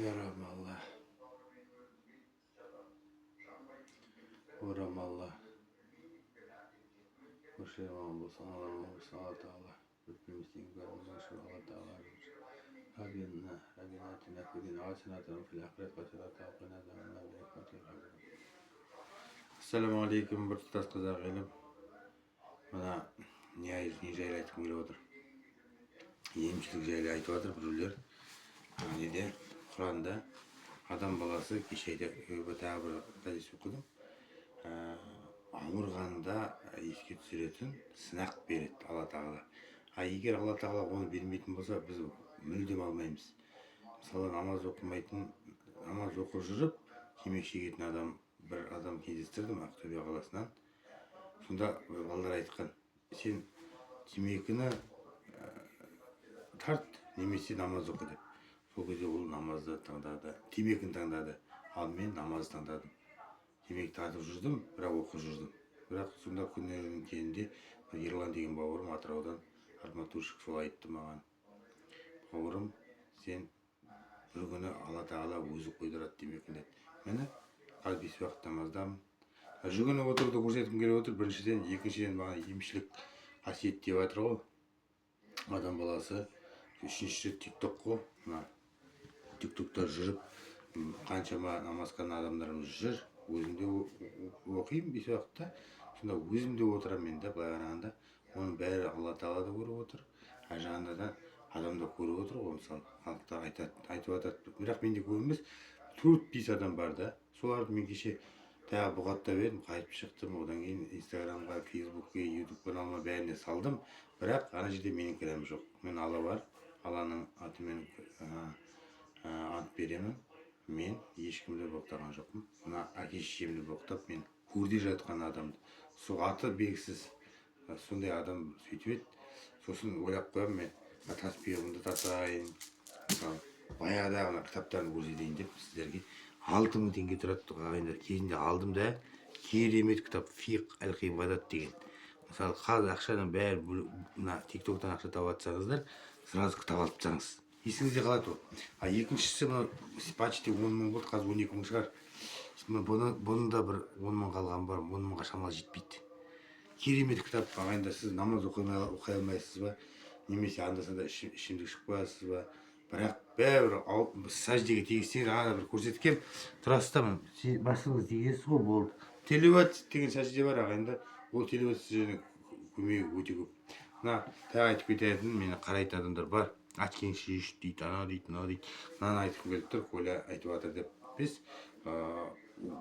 Ya Ramallah, O Ramallah, O Şeyman bu sana olsun Allah Teala. Hepimizin gönlünü şu Allah Teala. Rabbina atina fid dunya hasenatan ve fil ahireti hasenatan ve qina azaban nar. Assalomu alaykum bir tutas qizlar elim. Mana ne jayli aytib kelib o'tir. Emchilik jayli aytib o'tir birovlar. Nede Qur'onda adam balası kişide öbeta bir hadis okudum. Ağırganda esке түсіретін сынақ береді Алла тағала. Егер Алла тағала оны бермейтін болса, біз мүлдем алмаймыз. Мысалы, намаз оқып жүріп, темекі шегетін бір адам кездестірдім Ақтөбе қаласынан. Сонда балалар айтқан, сен темекіні тарт, немесе намаз оқы деп. Сол кезде ол намазды таңдады, темекіні таңдады, ал мен намазды таңдадым. Темекі тартып жүрдім, бірақ оқып жүрдім. Бірақ сонда күннің кейінде Ерлан деген бауырым Атыраудан арматурщик сол айтты маған. Бауырым, сен бір күні Алла Тағала өзі қойдырады темекіні деді. Міне, қазір 5 уақыт намаздамын. Жүгініп отыруды көрсеткім келіп отыр. Біріншіден, екіншіден маған емшілік қасиет деп жатыр ғой. Адам баласы. Үшінші тикток қой. Тиктокта жүріп, қаншама намазхан адамдарымыз жүр. Өзімде оқимын 5 уақытта. Сонда өзімде отырамын мен де, былай қарағанда. Оның бәрі Алла Тағала да көріп отыр. Жағында да адам да көріп отыр ғой, мысалы. Халықта айтып жатады. Бірақ менде көрінбес. 4-5 адам бар да. Соларды мен кеше тағы бұғаттап едім, қайтып шықтым. Одан кейін Инстаграмға, Фейсбукке, Ютуб каналыма бәріне салдым. Бірақ ана жерде менің кінәм жоқ. Мен Алла бар. Алланың атымен ант беремін. Мен ешкімді боқтаған жоқпын. Мына әке-шешемді боқтап, мен көрде жатқан адамды. Сол аты белгісіз сондай адам сөйтіп еді. Сосын ойлап қоямын, мен таспиғымды тасайын. Мысалы, баяғыдағы кітаптарын көрсетейін деп сіздерге 6000 теңге тұрады ағайындар. Кезінде алдым да, керемет кітап Фиқ әл-ғибадат деген. Мысалы, қазір ақшаның бәрі мына тиктоктан ақша тауып жатсаңыздар, сразу кітап алып тастаңыз. Есіңізде қалады ол. Екіншісі почти 10 мың болды, қазір 12 мың шығар. Бұның да бір 10 мың қалған бар, 10 мыңға шамалы жетпейді. Керемет кітап ағайындар, сіз намаз оқи алмайсыз ба, немесе анда-санда ішімдік ішіп қоясыз ба. Бірақ бәрібір сәждеге тегізсеңіз, ана бір көрсеткем, тұрасыз да басыңыз тегесіз ғой, болды. Телеват деген сәжде бар ағайындар, ол телеват сәжденің көмегі өте көп. Мына тағы айтып кететін, мені қарайтын адамдар бар. Açken şiş дейді, ана дейді, мына дейді. Мынаны айтып келіп тұр, Коля айтып жатыр деп. Біз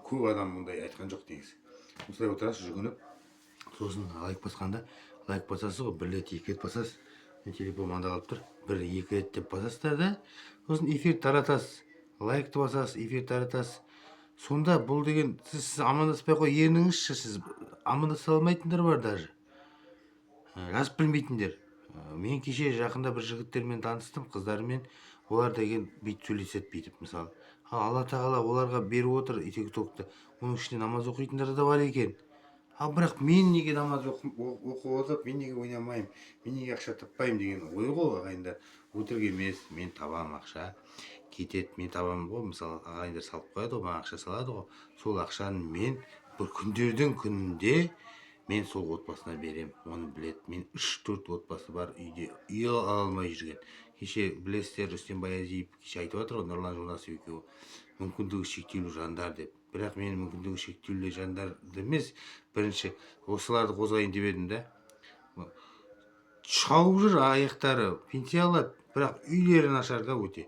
көп адам мұндай айтқан жоқ негізі. Осылай отырасыз, жүгініп, сосын лайк басқанда, лайк басасыз ғой, 1 рет 2 рет басасыз. Мен телефон манда қалып тұр. 1-2 рет деп басасыздар да, сосын эфир таратасыз. Лайкты басасыз, эфир таратасыз. Сонда бұл деген, сіз амандаспай қой ерініңізші, сіз амандаса алмайтындар бар даже. Жазып білмейтіндер. Мен кеше жақында бір жігіттермен таныстым, қыздармен. Олар деген бүйтіп сөйлеседі бүйтіп, мысалы. Алла Тағала оларға беріп отыр тиктокты. Оның ішінде намаз оқитындар да бар екен. Бірақ мен неге намаз оқып отырып, мен неге ойнамаймын, мен неге ақша таппаймын деген ой ғой ағайындар. Өтірік емес, мен табам ақша. Кетеді, мен табамын ғой, мысалы ағайындар салып қояды ғой, маған ақша салады ғой. Сол ақшаны мен бір күндердің күнінде мен сол отбасына берем, оны білет. Мен 3-4 отбасы бар үйде, үй ала алмай жүрген. Кеше білесіздер, Рүстем Баязиев кеше айтып жатыр ғой, Нұрлан Жолдасов екеуі, мүмкіндігі шектеулі жандар деп. Бірақ мен мүмкіндігі шектеулі жандарды емес, бірінші осыларды қозғайын деп едім да. Шауып жүр аяқтары, пенсия алады, бірақ үйлері нашар да өте.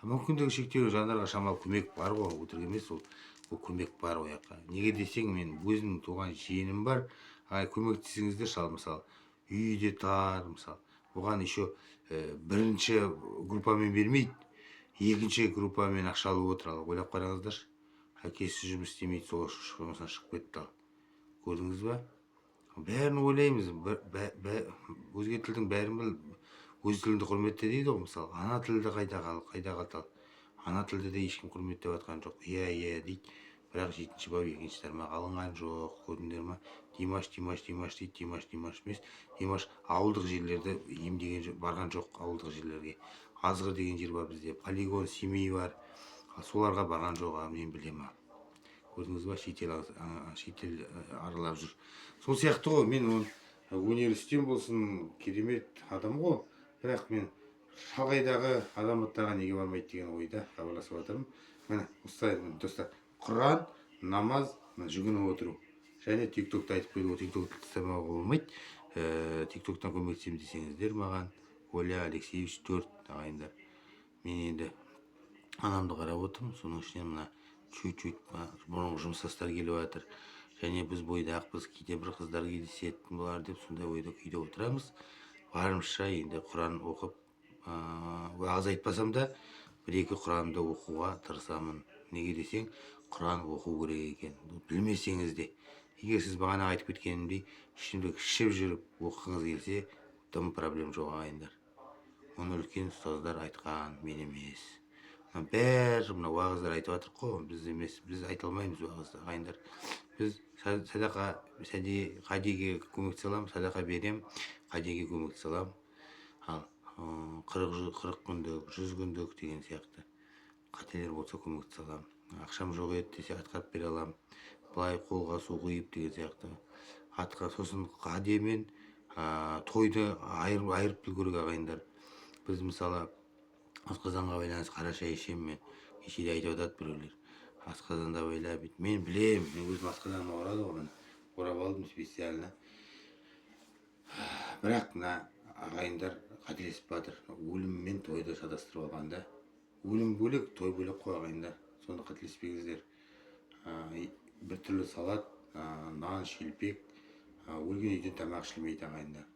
Мүмкіндігі шектеулі жандарға шамалы көмек бар ғой, өтірік емес, ол көмек бар ояққа. Неге десең, мен өзімнің туған жиенім бар, көмектесіңіздер, мысалы, үйде тар, мысалы. Оған еще бірінші группамен бермейді, екінші группамен ақша алып отыр. Ойлап қараңыздар, әкесі жұмыс істемейді, сол жұмысынан шығып кетті. Көрдіңіз ба? Бәрін ойлаймыз, өзге тілдің бәрін біл, өз тіліңді құрметте дейді ғой, мысалы. Ана тілді қайда қатал. Ана тілді де ешкім құрметтеп жатқан жоқ. Иә дейді. Бірақ 7-ші бап 2-ші тармақ алынған жоқ. Көрдіңдер ма? Димаш дейді. Димаш емес. Димаш ауылдық жерлерде емдеген барған жоқ, ауылдық жерлерге. Азғы деген жер бар бізде, полигон, семей бар. Соларға барған жоқ, мен білемін. Көрдіңіз ба, шетел аралап жүр. Сол сияқты ғой, мен өнер үстем болсын, керемет адам ғой, бірақ мен шалғайдағы азаматтарға неге бармайды деген ойда хабарласып жатырмын. Міне осылай достар, Құран, намаз, жүгініп отыру. Және тиктокта айтып қойды, тиктокты тастамауға болмайды. Тиктоктан көмектесемін десеңіздер маған, Оля Алексеевич 4 ағайындар. Мен енді анамды қарап отырмын, соның ішінен мына чуть-чуть бұрынғы жұмыстастар келіп жатыр. Және біз бойдақпыз, кейде бір қыздар кездесетін болар деп сондай ойда күйде отырамыз. Барымызша енді Құран оқып, уағыз айтпасам да бір-екі Құранды оқуға тырысамын. Неге десең, Құран оқу керек екен. Білмесеңіз де, егер сіз бағана айтып кеткенімдей ішімдік ішіп жүріп оқығыңыз келсе, дым проблем жоқ ағайындар. Оны үлкен ұстаздар айтқан, мен емес. Бәрі мына уағыздар айтып жатыр қой, біз емес, біз айта алмаймыз уағызды ағайындар. Біз садақа қадиге көмектесе аламын, садақа берем, қадиге көмектесе аламын. Ал 40 күндік, 100 күндік деген сияқты қателер болса көмектесе аламын. Ақшам жоқ еді десе атқарып бере аламын. Былай қолға су құйып деген сияқты. Сосын қадия мен тойды айырып білу керек ағайындар. Біз мысалы асқазанға байланысты қара шай ішемін мен. Кешеде айтып жатады біреулер. Асқазанда байлап, мен білем, мен өзім асқазаным ауырады ғой, мен орап алдым специально. Бірақ мына ағайындар қателесіп жатыр. Өлім мен тойды шатастырып алғанда, өлім бөлек, той бөлек қой ағайындар. Соны қателеспеңіздер. Бір түрлі салат, нан, шелпек, өлген үйден тамақ ішілмейді ағайындар.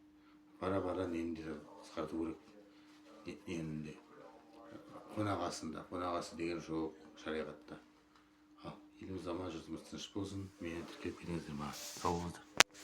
Бара нені де қысқарту керек. Нені қонағасы деген жоқ шариғатта. Еліміз аман, жұртымыз тыныш болсын. Мені тіркеп кетіңіздер маған. Сау болыңыздар.